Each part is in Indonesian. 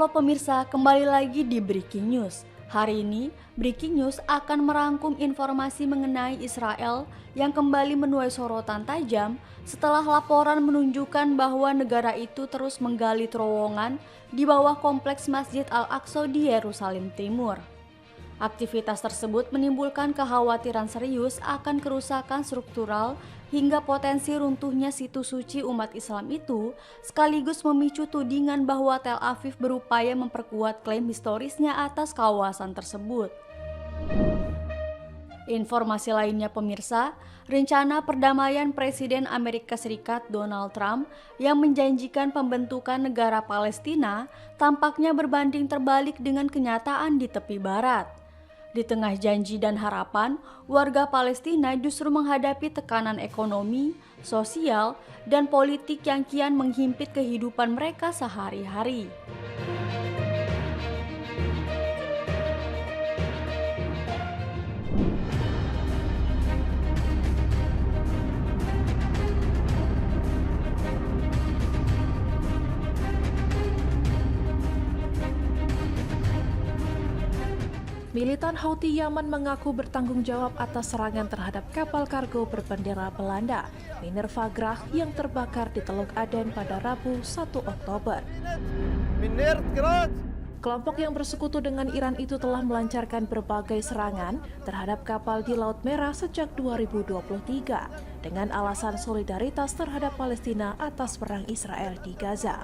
Halo pemirsa, kembali lagi di Breaking News. Hari ini, Breaking News akan merangkum informasi mengenai Israel yang kembali menuai sorotan tajam setelah laporan menunjukkan bahwa negara itu terus menggali terowongan di bawah kompleks Masjid Al-Aqsa di Yerusalem Timur. Aktivitas tersebut menimbulkan kekhawatiran serius akan kerusakan struktural hingga potensi runtuhnya situs suci umat Islam itu, sekaligus memicu tudingan bahwa Tel Aviv berupaya memperkuat klaim historisnya atas kawasan tersebut. Informasi lainnya pemirsa, rencana perdamaian Presiden Amerika Serikat Donald Trump yang menjanjikan pembentukan negara Palestina tampaknya berbanding terbalik dengan kenyataan di tepi barat. Di tengah janji dan harapan, warga Palestina justru menghadapi tekanan ekonomi, sosial, dan politik yang kian menghimpit kehidupan mereka sehari-hari. Militan Houthi Yaman mengaku bertanggung jawab atas serangan terhadap kapal kargo berbendera Belanda, Minerva Grach, yang terbakar di Teluk Aden pada Rabu 1 Oktober. Kelompok yang bersekutu dengan Iran itu telah melancarkan berbagai serangan terhadap kapal di Laut Merah sejak 2023 dengan alasan solidaritas terhadap Palestina atas perang Israel di Gaza.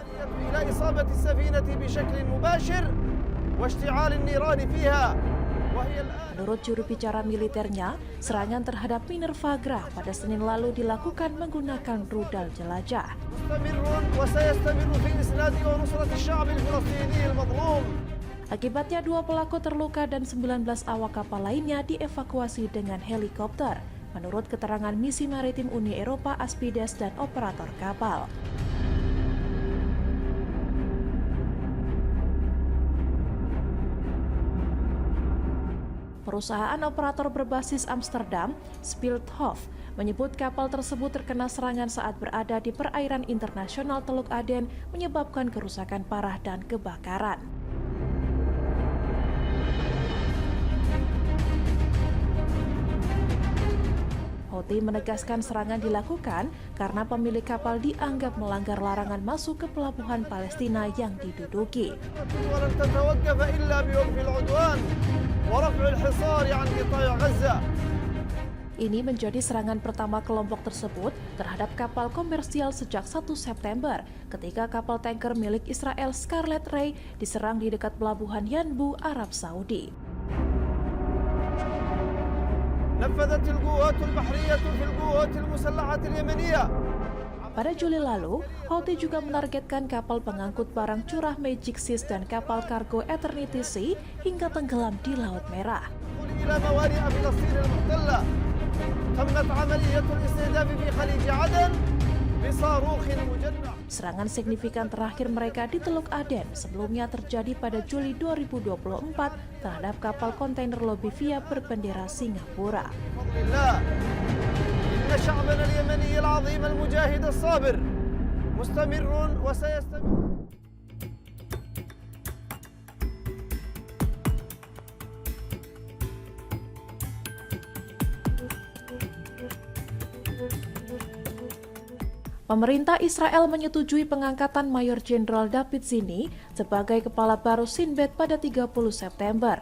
Menurut juru bicara militernya, serangan terhadap Minerva Grach pada Senin lalu dilakukan menggunakan rudal jelajah. Akibatnya 2 pelaku terluka dan 19 awak kapal lainnya dievakuasi dengan helikopter, menurut keterangan misi maritim Uni Eropa Aspides dan operator kapal. Perusahaan operator berbasis Amsterdam, Spilthof, menyebut kapal tersebut terkena serangan saat berada di perairan internasional Teluk Aden, menyebabkan kerusakan parah dan kebakaran. Houthi menegaskan serangan dilakukan karena pemilik kapal dianggap melanggar larangan masuk ke pelabuhan Palestina yang diduduki. Ini menjadi serangan pertama kelompok tersebut terhadap kapal komersial sejak 1 September ketika kapal tanker milik Israel Scarlet Ray diserang di dekat pelabuhan Yanbu, Arab Saudi. Pada Juli lalu, Houthi juga menargetkan kapal pengangkut barang curah Magic Seas dan kapal kargo Eternity Sea hingga tenggelam di Laut Merah. Serangan signifikan terakhir mereka di Teluk Aden sebelumnya terjadi pada Juli 2024 terhadap kapal kontainer Lobivia berbendera Singapura. Pemerintah Israel menyetujui pengangkatan Mayor Jenderal David Zini sebagai kepala baru Shin Bet pada 30 September.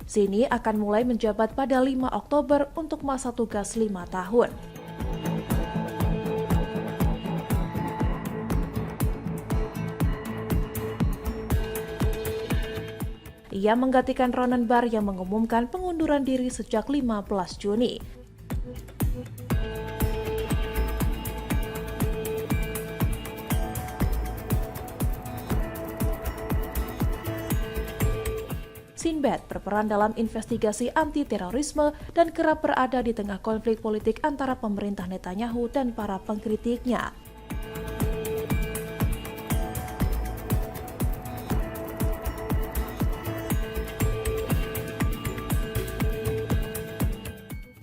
Zini akan mulai menjabat pada 5 Oktober untuk masa tugas 5 tahun. Ia menggantikan Ronen Bar yang mengumumkan pengunduran diri sejak 15 Juni. Shin Bet berperan dalam investigasi anti-terorisme dan kerap berada di tengah konflik politik antara pemerintah Netanyahu dan para pengkritiknya.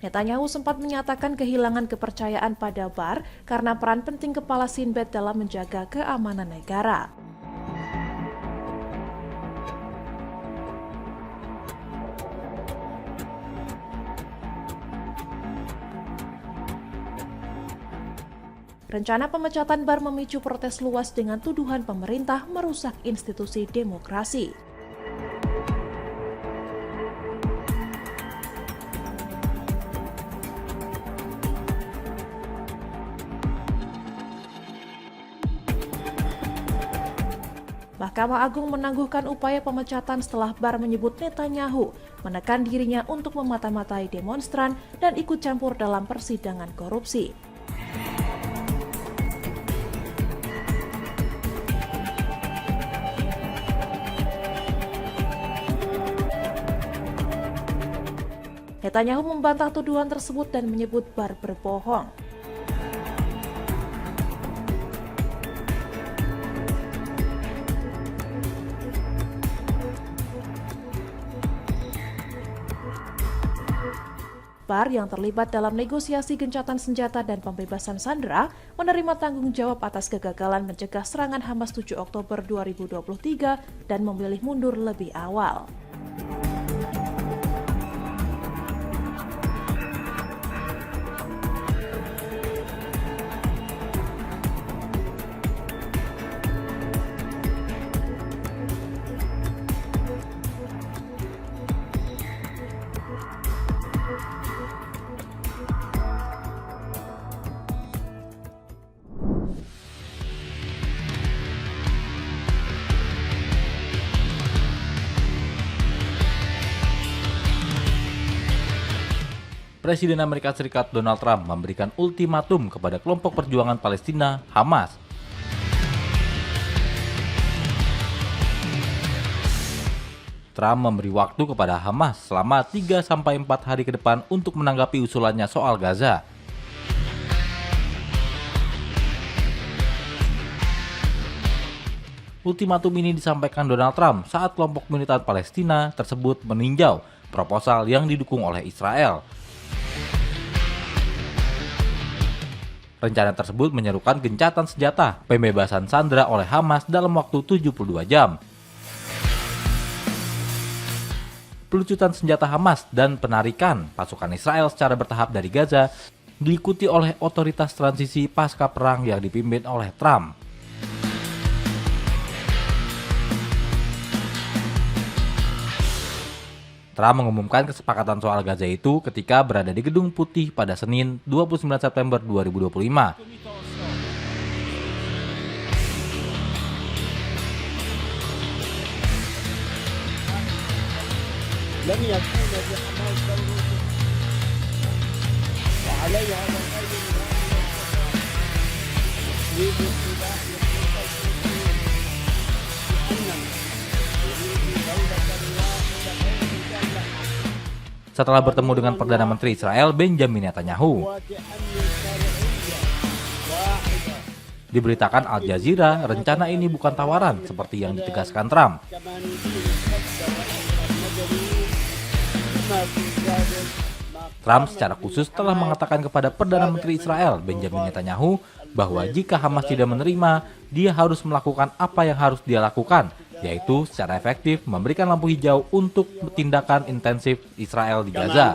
Netanyahu sempat menyatakan kehilangan kepercayaan pada Barr karena peran penting kepala Shin Bet dalam menjaga keamanan negara. Rencana pemecatan Barr memicu protes luas dengan tuduhan pemerintah merusak institusi demokrasi. Mahkamah Agung menangguhkan upaya pemecatan setelah Barr menyebut Netanyahu menekan dirinya untuk memata-matai demonstran dan ikut campur dalam persidangan korupsi. Netanyahu membantah tuduhan tersebut dan menyebut Barr berbohong. Barr yang terlibat dalam negosiasi gencatan senjata dan pembebasan sandera menerima tanggung jawab atas kegagalan mencegah serangan Hamas 7 Oktober 2023 dan memilih mundur lebih awal. Presiden Amerika Serikat Donald Trump memberikan ultimatum kepada kelompok perjuangan Palestina, Hamas. Trump memberi waktu kepada Hamas selama 3-4 hari ke depan untuk menanggapi usulannya soal Gaza. Ultimatum ini disampaikan Donald Trump saat kelompok militan Palestina tersebut meninjau proposal yang didukung oleh Israel. Rencana tersebut menyerukan gencatan senjata, pembebasan sandera oleh Hamas dalam waktu 72 jam. Pelucutan senjata Hamas dan penarikan pasukan Israel secara bertahap dari Gaza diikuti oleh otoritas transisi pasca perang yang dipimpin oleh Trump. Trump mengumumkan kesepakatan soal Gaza itu ketika berada di Gedung Putih pada Senin 29 September 2025. Setelah bertemu dengan Perdana Menteri Israel Benjamin Netanyahu. Diberitakan Al Jazeera, rencana ini bukan tawaran seperti yang ditegaskan Trump. Trump secara khusus telah mengatakan kepada Perdana Menteri Israel Benjamin Netanyahu bahwa jika Hamas tidak menerima, dia harus melakukan apa yang harus dia lakukan, yaitu secara efektif memberikan lampu hijau untuk tindakan intensif Israel di Gaza.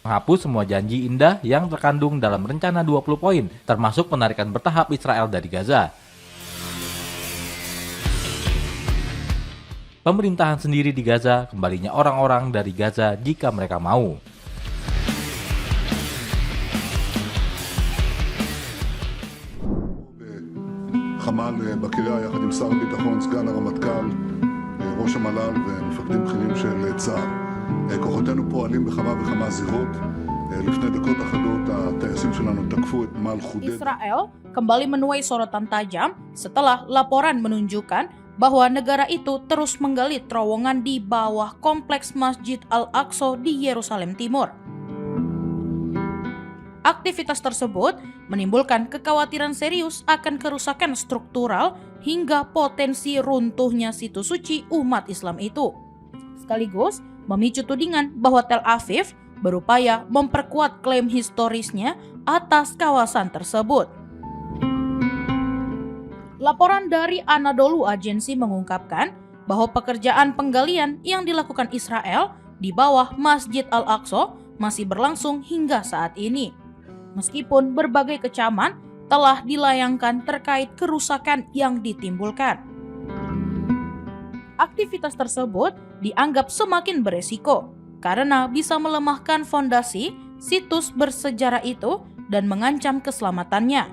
Menghapus semua janji indah yang terkandung dalam rencana 20 poin, termasuk penarikan bertahap Israel dari Gaza. Pemerintahan sendiri di Gaza, kembalinya orang-orang dari Gaza jika mereka mau. חמ"ל בקריה יחד עם שר הביטחון, סגן הרמטכ"ל, ראש המל"ל ומפקדים בכירים של צה"ל. כוחותינו פועלים בכמה וכמה זירות. לפני דקות אחדות הטייסים שלנו תקפו את נמל חודיידה. Israel kembali menuai sorotan tajam setelah laporan menunjukkan bahwa negara itu terus menggali terowongan di bawah kompleks Masjid Al-Aqsa di Yerusalem Timur. Aktivitas tersebut menimbulkan kekhawatiran serius akan kerusakan struktural hingga potensi runtuhnya situs suci umat Islam itu. Sekaligus memicu tudingan bahwa Tel Aviv berupaya memperkuat klaim historisnya atas kawasan tersebut. Laporan dari Anadolu Agency mengungkapkan bahwa pekerjaan penggalian yang dilakukan Israel di bawah Masjid Al-Aqsa masih berlangsung hingga saat ini. Meskipun berbagai kecaman telah dilayangkan terkait kerusakan yang ditimbulkan. Aktivitas tersebut dianggap semakin beresiko karena bisa melemahkan fondasi situs bersejarah itu dan mengancam keselamatannya.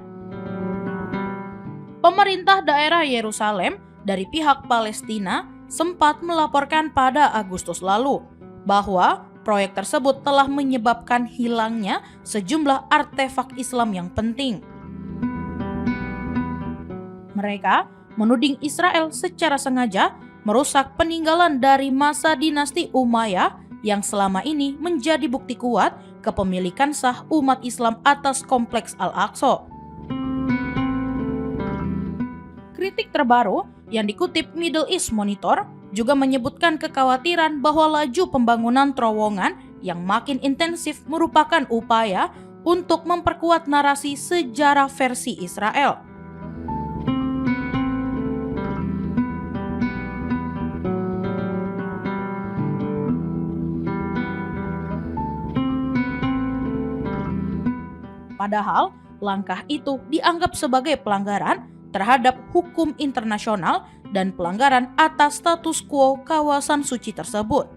Pemerintah daerah Yerusalem dari pihak Palestina sempat melaporkan pada Agustus lalu bahwa proyek tersebut telah menyebabkan hilangnya sejumlah artefak Islam yang penting. Mereka menuding Israel secara sengaja merusak peninggalan dari masa dinasti Umayyah yang selama ini menjadi bukti kuat kepemilikan sah umat Islam atas kompleks Al-Aqsa. Kritik terbaru yang dikutip Middle East Monitor juga menyebutkan kekhawatiran bahwa laju pembangunan terowongan yang makin intensif merupakan upaya untuk memperkuat narasi sejarah versi Israel. Padahal langkah itu dianggap sebagai pelanggaran terhadap hukum internasional dan pelanggaran atas status quo kawasan suci tersebut.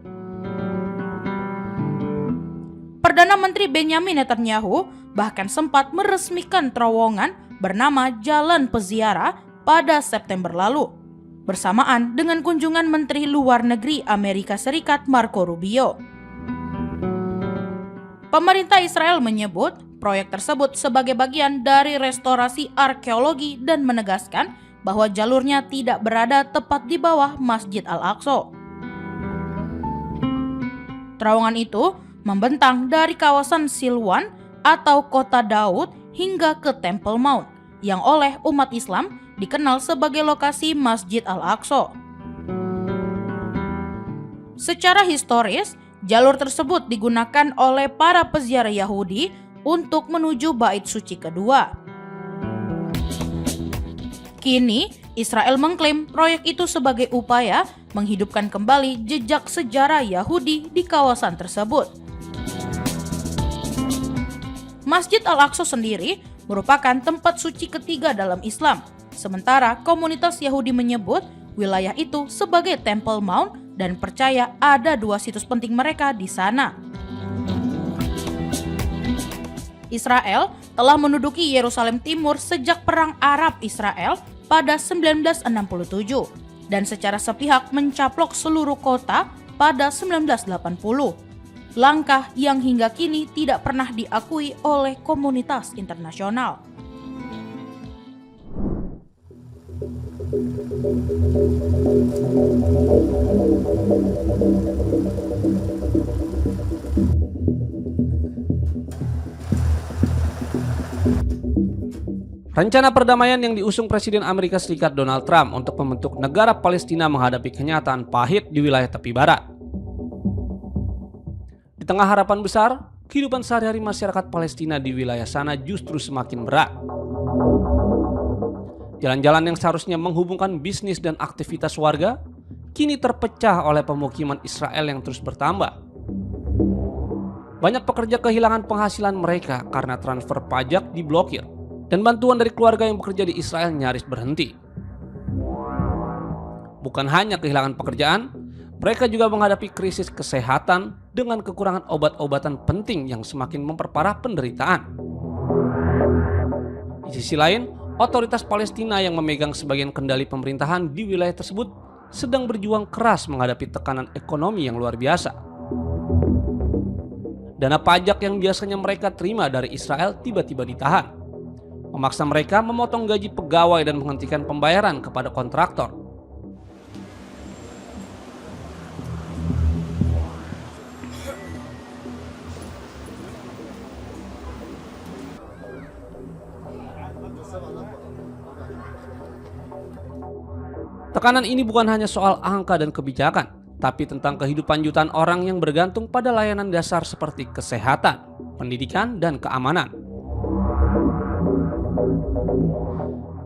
Perdana Menteri Benjamin Netanyahu bahkan sempat meresmikan terowongan bernama Jalan Peziarah pada September lalu, bersamaan dengan kunjungan Menteri Luar Negeri Amerika Serikat Marco Rubio. Pemerintah Israel menyebut proyek tersebut sebagai bagian dari restorasi arkeologi dan menegaskan bahwa jalurnya tidak berada tepat di bawah Masjid Al-Aqsa. Terowongan itu membentang dari kawasan Silwan atau Kota Daud hingga ke Temple Mount yang oleh umat Islam dikenal sebagai lokasi Masjid Al-Aqsa. Secara historis, jalur tersebut digunakan oleh para peziarah Yahudi untuk menuju bait suci kedua. Kini, Israel mengklaim proyek itu sebagai upaya menghidupkan kembali jejak sejarah Yahudi di kawasan tersebut. Masjid Al-Aqsa sendiri merupakan tempat suci ketiga dalam Islam, sementara komunitas Yahudi menyebut wilayah itu sebagai Temple Mount dan percaya ada dua situs penting mereka di sana. Israel telah menduduki Yerusalem Timur sejak Perang Arab-Israel pada 1967 dan secara sepihak mencaplok seluruh kota pada 1980. Langkah yang hingga kini tidak pernah diakui oleh komunitas internasional. Rencana perdamaian yang diusung Presiden Amerika Serikat Donald Trump untuk membentuk negara Palestina menghadapi kenyataan pahit di wilayah tepi barat. Di tengah harapan besar, kehidupan sehari-hari masyarakat Palestina di wilayah sana justru semakin berat. Jalan-jalan yang seharusnya menghubungkan bisnis dan aktivitas warga, kini terpecah oleh pemukiman Israel yang terus bertambah. Banyak pekerja kehilangan penghasilan mereka karena transfer pajak diblokir, dan bantuan dari keluarga yang bekerja di Israel nyaris berhenti. Bukan hanya kehilangan pekerjaan, mereka juga menghadapi krisis kesehatan dengan kekurangan obat-obatan penting yang semakin memperparah penderitaan. Di sisi lain, otoritas Palestina yang memegang sebagian kendali pemerintahan di wilayah tersebut sedang berjuang keras menghadapi tekanan ekonomi yang luar biasa. Dana pajak yang biasanya mereka terima dari Israel tiba-tiba ditahan, memaksa mereka memotong gaji pegawai dan menghentikan pembayaran kepada kontraktor. Tekanan ini bukan hanya soal angka dan kebijakan, tapi tentang kehidupan jutaan orang yang bergantung pada layanan dasar seperti kesehatan, pendidikan, dan keamanan.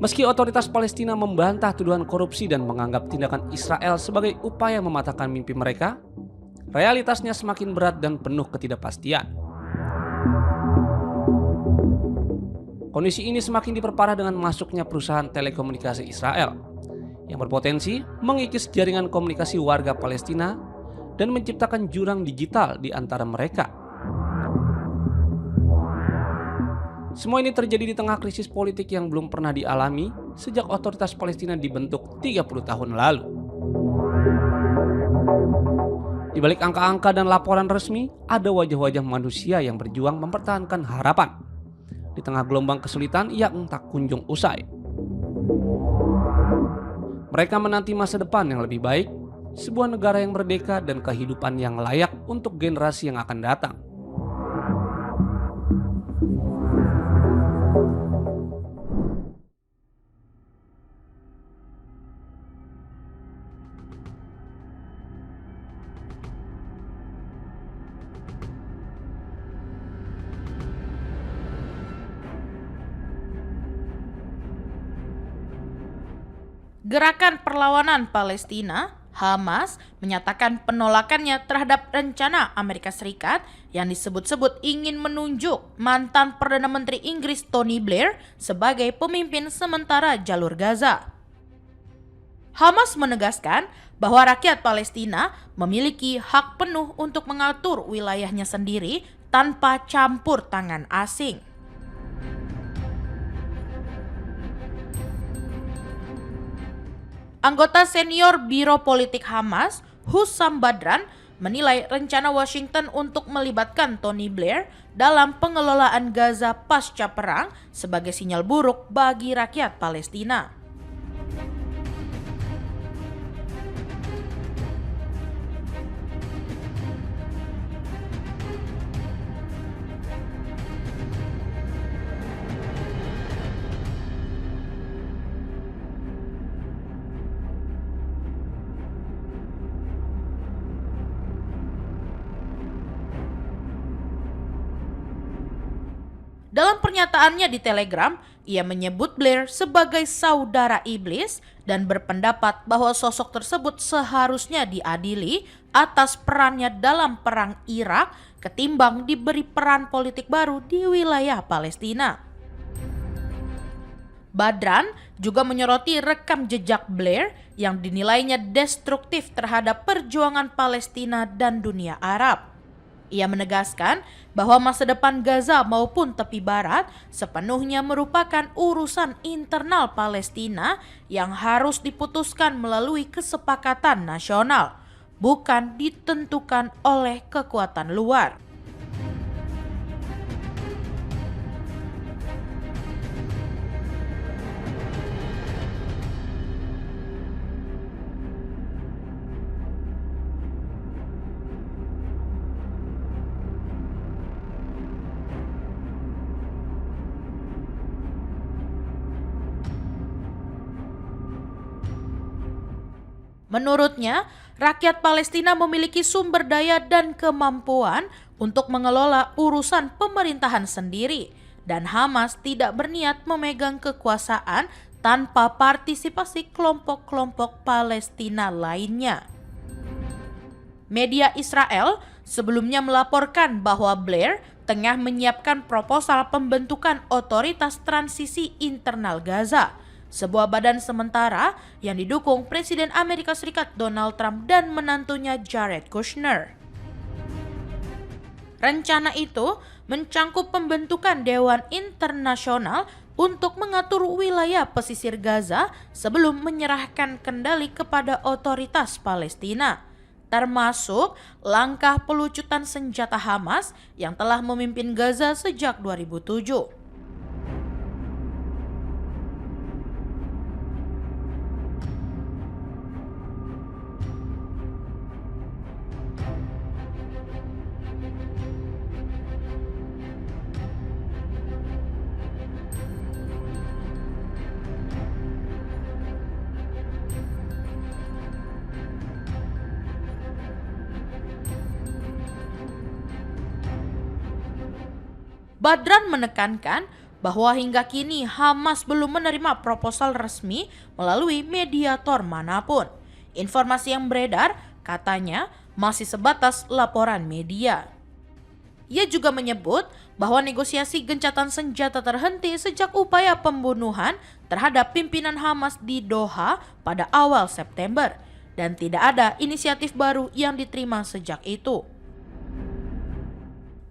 Meski otoritas Palestina membantah tuduhan korupsi dan menganggap tindakan Israel sebagai upaya mematahkan mimpi mereka, realitasnya semakin berat dan penuh ketidakpastian. Kondisi ini semakin diperparah dengan masuknya perusahaan telekomunikasi Israel yang berpotensi mengikis jaringan komunikasi warga Palestina dan menciptakan jurang digital di antara mereka. Semua ini terjadi di tengah krisis politik yang belum pernah dialami sejak otoritas Palestina dibentuk 30 tahun lalu. Di balik angka-angka dan laporan resmi, ada wajah-wajah manusia yang berjuang mempertahankan harapan di tengah gelombang kesulitan yang tak kunjung usai. Mereka menanti masa depan yang lebih baik, sebuah negara yang merdeka dan kehidupan yang layak untuk generasi yang akan datang. Gerakan Perlawanan Palestina, Hamas, menyatakan penolakannya terhadap rencana Amerika Serikat yang disebut-sebut ingin menunjuk mantan Perdana Menteri Inggris Tony Blair sebagai pemimpin sementara jalur Gaza. Hamas menegaskan bahwa rakyat Palestina memiliki hak penuh untuk mengatur wilayahnya sendiri tanpa campur tangan asing. Anggota senior Biro Politik Hamas, Hussam Badran, menilai rencana Washington untuk melibatkan Tony Blair dalam pengelolaan Gaza pasca perang sebagai sinyal buruk bagi rakyat Palestina. Dalam pernyataannya di Telegram, ia menyebut Blair sebagai saudara iblis dan berpendapat bahwa sosok tersebut seharusnya diadili atas perannya dalam perang Irak ketimbang diberi peran politik baru di wilayah Palestina. Badran juga menyoroti rekam jejak Blair yang dinilainya destruktif terhadap perjuangan Palestina dan dunia Arab. Ia menegaskan bahwa masa depan Gaza maupun tepi barat sepenuhnya merupakan urusan internal Palestina yang harus diputuskan melalui kesepakatan nasional, bukan ditentukan oleh kekuatan luar. Menurutnya, rakyat Palestina memiliki sumber daya dan kemampuan untuk mengelola urusan pemerintahan sendiri, dan Hamas tidak berniat memegang kekuasaan tanpa partisipasi kelompok-kelompok Palestina lainnya. Media Israel sebelumnya melaporkan bahwa Blair tengah menyiapkan proposal pembentukan otoritas transisi internal Gaza, sebuah badan sementara yang didukung Presiden Amerika Serikat Donald Trump dan menantunya Jared Kushner. Rencana itu mencangkup pembentukan Dewan Internasional untuk mengatur wilayah pesisir Gaza sebelum menyerahkan kendali kepada otoritas Palestina, termasuk langkah pelucutan senjata Hamas yang telah memimpin Gaza sejak 2007. Badran menekankan bahwa hingga kini Hamas belum menerima proposal resmi melalui mediator manapun. Informasi yang beredar katanya masih sebatas laporan media. Ia juga menyebut bahwa negosiasi gencatan senjata terhenti sejak upaya pembunuhan terhadap pimpinan Hamas di Doha pada awal September dan tidak ada inisiatif baru yang diterima sejak itu.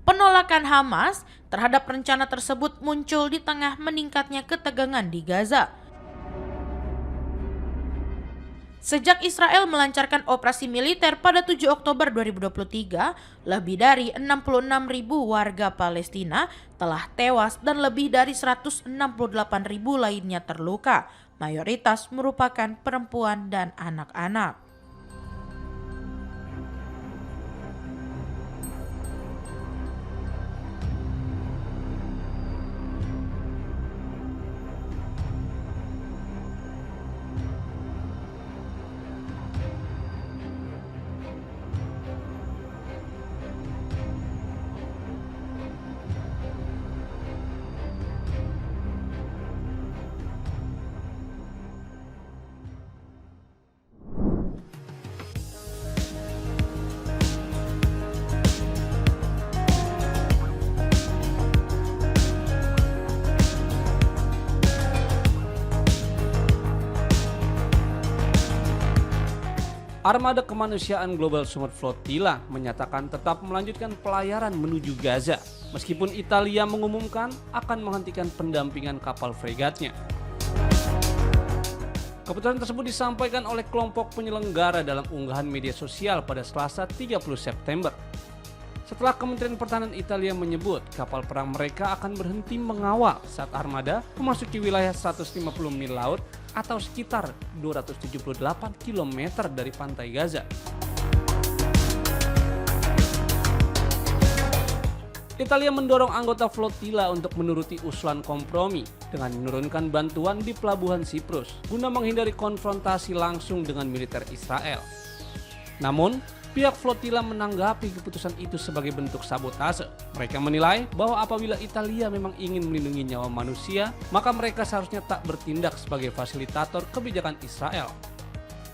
Penolakan Hamas terhadap rencana tersebut muncul di tengah meningkatnya ketegangan di Gaza. Sejak Israel melancarkan operasi militer pada 7 Oktober 2023, lebih dari 66.000 warga Palestina telah tewas dan lebih dari 168.000 lainnya terluka, mayoritas merupakan perempuan dan anak-anak. Armada Kemanusiaan Global Summit Flotilla menyatakan tetap melanjutkan pelayaran menuju Gaza, meskipun Italia mengumumkan akan menghentikan pendampingan kapal fregatnya. Keputusan tersebut disampaikan oleh kelompok penyelenggara dalam unggahan media sosial pada Selasa 30 September. Setelah Kementerian Pertahanan Italia menyebut kapal perang mereka akan berhenti mengawal saat armada memasuki wilayah 150 mil laut atau sekitar 278 km dari pantai Gaza. Italia mendorong anggota flotilla untuk menuruti usulan kompromi dengan menurunkan bantuan di pelabuhan Siprus guna menghindari konfrontasi langsung dengan militer Israel. Namun, pihak flotilla menanggapi keputusan itu sebagai bentuk sabotase. Mereka menilai bahwa apabila Italia memang ingin melindungi nyawa manusia, maka mereka seharusnya tak bertindak sebagai fasilitator kebijakan Israel.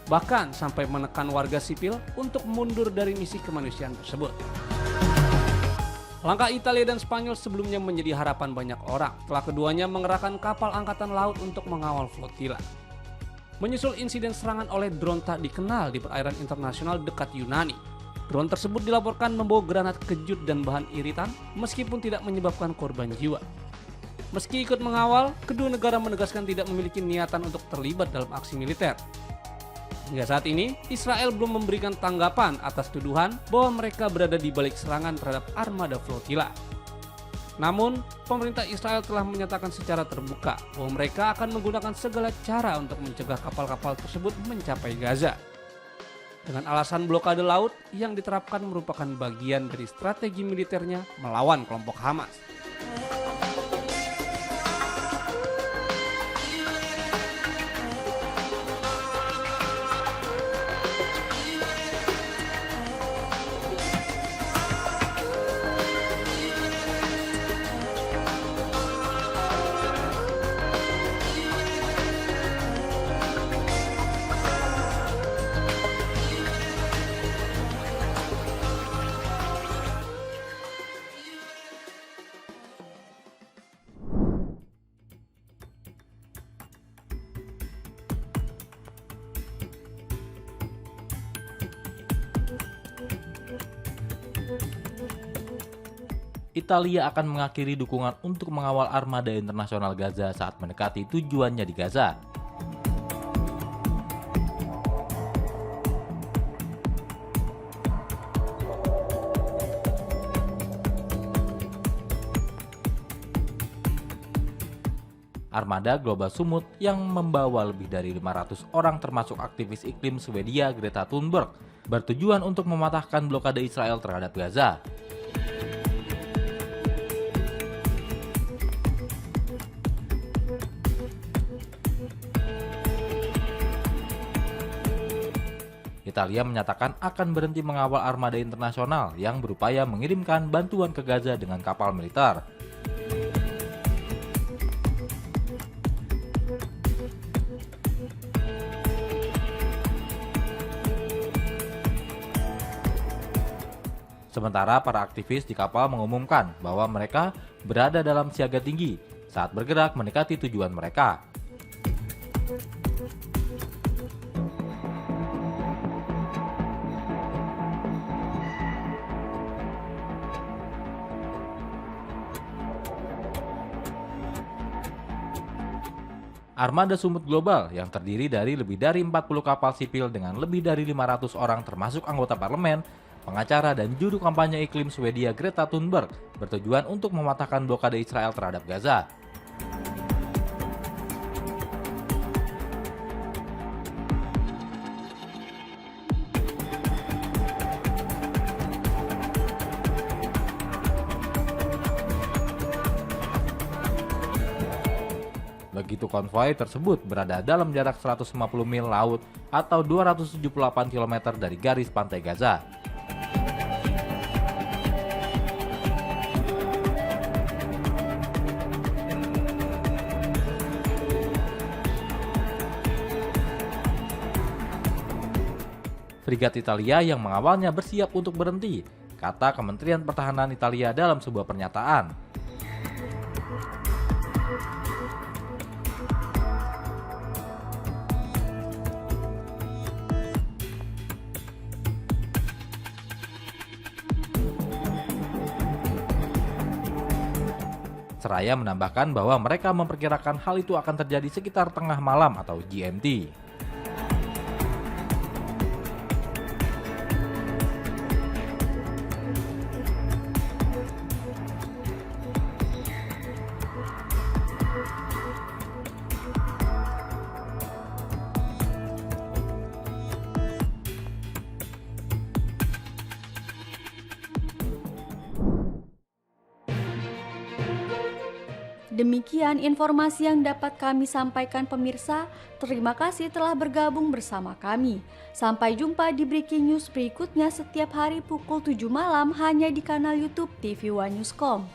Bahkan sampai menekan warga sipil untuk mundur dari misi kemanusiaan tersebut. Langkah Italia dan Spanyol sebelumnya menjadi harapan banyak orang setelah keduanya mengerahkan kapal angkatan laut untuk mengawal flotilla. Menyusul insiden serangan oleh drone tak dikenal di perairan internasional dekat Yunani. Drone tersebut dilaporkan membawa granat kejut dan bahan iritan meskipun tidak menyebabkan korban jiwa. Meski ikut mengawal, kedua negara menegaskan tidak memiliki niatan untuk terlibat dalam aksi militer. Hingga saat ini, Israel belum memberikan tanggapan atas tuduhan bahwa mereka berada di balik serangan terhadap armada flotilla. Namun, pemerintah Israel telah menyatakan secara terbuka bahwa mereka akan menggunakan segala cara untuk mencegah kapal-kapal tersebut mencapai Gaza. Dengan alasan blokade laut yang diterapkan merupakan bagian dari strategi militernya melawan kelompok Hamas. Italia akan mengakhiri dukungan untuk mengawal armada internasional Gaza saat mendekati tujuannya di Gaza. Armada Global Summit yang membawa lebih dari 500 orang termasuk aktivis iklim Swedia Greta Thunberg bertujuan untuk mematahkan blokade Israel terhadap Gaza. Italia menyatakan akan berhenti mengawal armada internasional yang berupaya mengirimkan bantuan ke Gaza dengan kapal militer. Sementara para aktivis di kapal mengumumkan bahwa mereka berada dalam siaga tinggi saat bergerak mendekati tujuan mereka. Armada Sumut Global yang terdiri dari lebih dari 40 kapal sipil dengan lebih dari 500 orang termasuk anggota parlemen, pengacara dan juru kampanye iklim Swedia Greta Thunberg bertujuan untuk mematahkan blokade Israel terhadap Gaza. Begitu konvoi tersebut berada dalam jarak 150 mil laut atau 278 km dari garis pantai Gaza. Fregat Italia yang mengawalnya bersiap untuk berhenti, kata Kementerian Pertahanan Italia dalam sebuah pernyataan. Seraya menambahkan bahwa mereka memperkirakan hal itu akan terjadi sekitar tengah malam atau GMT. Demikian informasi yang dapat kami sampaikan pemirsa. Terima kasih telah bergabung bersama kami. Sampai jumpa di Breaking News berikutnya setiap hari pukul 7 malam hanya di kanal YouTube TV One Newscom.